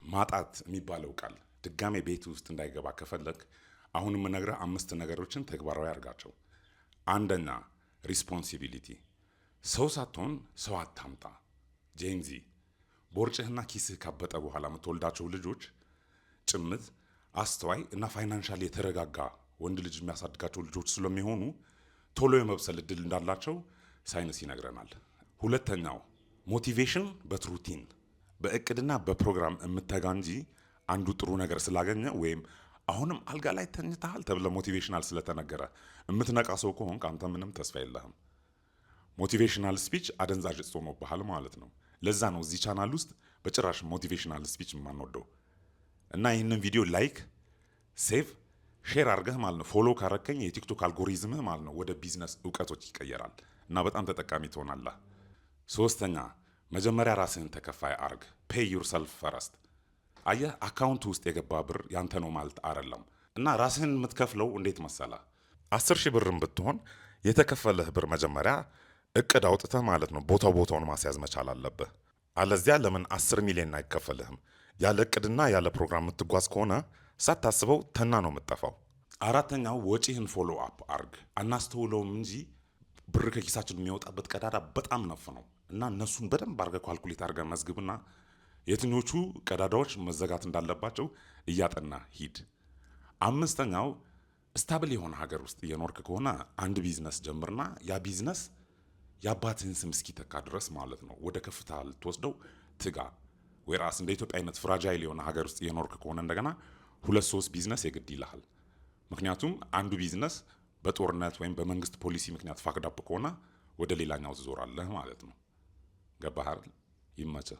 ማጣት የሚባለው ቃል ድጋሜ ቤት ውስጥ እንዳይገባ ከፈለግ አሁን የምነግርህ 5 ነገሮችን ተግባራዊ አድርጋቸው። አንደኛ ሪስፖንሲቢሊቲ፣ ሰው ሳትሆን ሰው አታምጣ። ጄንዚ ቦርጭህና ኪስህ ካበጠ በኋላ የምትወልዳቸው ልጆች ጭምት፣ አስተዋይ እና ፋይናንሻል የተረጋጋ ወንድ ልጅ የሚያሳድጋቸው ልጆች ስለሚሆኑ ቶሎ የመብሰል እድል እንዳላቸው ሳይንስ ይነግረናል። ሁለተኛው ሞቲቬሽን በት ሩቲን፣ በእቅድና በፕሮግራም የምተጋ እንጂ አንዱ ጥሩ ነገር ስላገኘ ወይም አሁንም አልጋ ላይ ተኝተሃል ተብለ ሞቲቬሽናል ስለተነገረ የምትነቃ ሰው ከሆንክ አንተ ምንም ተስፋ የለህም። ሞቲቬሽናል ስፒች አደንዛዥ እጽ ሆኖብሃል ማለት ነው። ለዛ ነው እዚህ ቻናል ውስጥ በጭራሽ ሞቲቬሽናል ስፒች የማንወደው። እና ይህንን ቪዲዮ ላይክ፣ ሴቭ፣ ሼር አድርገህ ማለት ነው ፎሎ ካረከኝ የቲክቶክ አልጎሪዝምህ ማለት ነው ወደ ቢዝነስ እውቀቶች ይቀየራል እና በጣም ተጠቃሚ ትሆናለህ። ሶስተኛ መጀመሪያ ራስህን ተከፋይ አርግ። ፔይ ዩርሰልፍ ፈረስት። አየህ አካውንት ውስጥ የገባ ብር ያንተ ነው ማለት አይደለም። እና ራስህን የምትከፍለው እንዴት መሰላ? 10,000 ብርም ብትሆን የተከፈለህ ብር መጀመሪያ እቅድ አውጥተህ ማለት ነው ቦታውን ማስያዝ መቻል አለብህ። አለዚያ ለምን 10 ሚሊዮን አይከፈልህም? ያለ እቅድና ያለ ፕሮግራም የምትጓዝ ከሆነ ሳታስበው ተና ነው የምትጠፋው። አራተኛው ወጪህን ፎሎ አፕ አርግ። አናስተውለውም እንጂ ብር ከኪሳችን የሚወጣበት ቀዳዳ በጣም ነፍ ነው እና እነሱን በደንብ አርገህ ኳልኩሌት አርገህ መዝግብና የትኞቹ ቀዳዳዎች መዘጋት እንዳለባቸው እያጠና ሂድ። አምስተኛው ስታብል የሆነ ሀገር ውስጥ እየኖርክ ከሆነ አንድ ቢዝነስ ጀምርና ያ ቢዝነስ የአባትህን ስም እስኪተካ ድረስ ማለት ነው ወደ ከፍታ ልትወስደው ትጋ። ወይራስ እንደ ኢትዮጵያ አይነት ፍራጃይል የሆነ ሀገር ውስጥ እየኖርክ ከሆነ እንደገና 2-3 ቢዝነስ የግድ ይልሃል። ምክንያቱም አንዱ ቢዝነስ በጦርነት ወይም በመንግስት ፖሊሲ ምክንያት ፋክዳፕ ከሆነ ወደ ሌላኛው ትዞራለህ ማለት ነው። ገባህ አይደል? ይመችህ።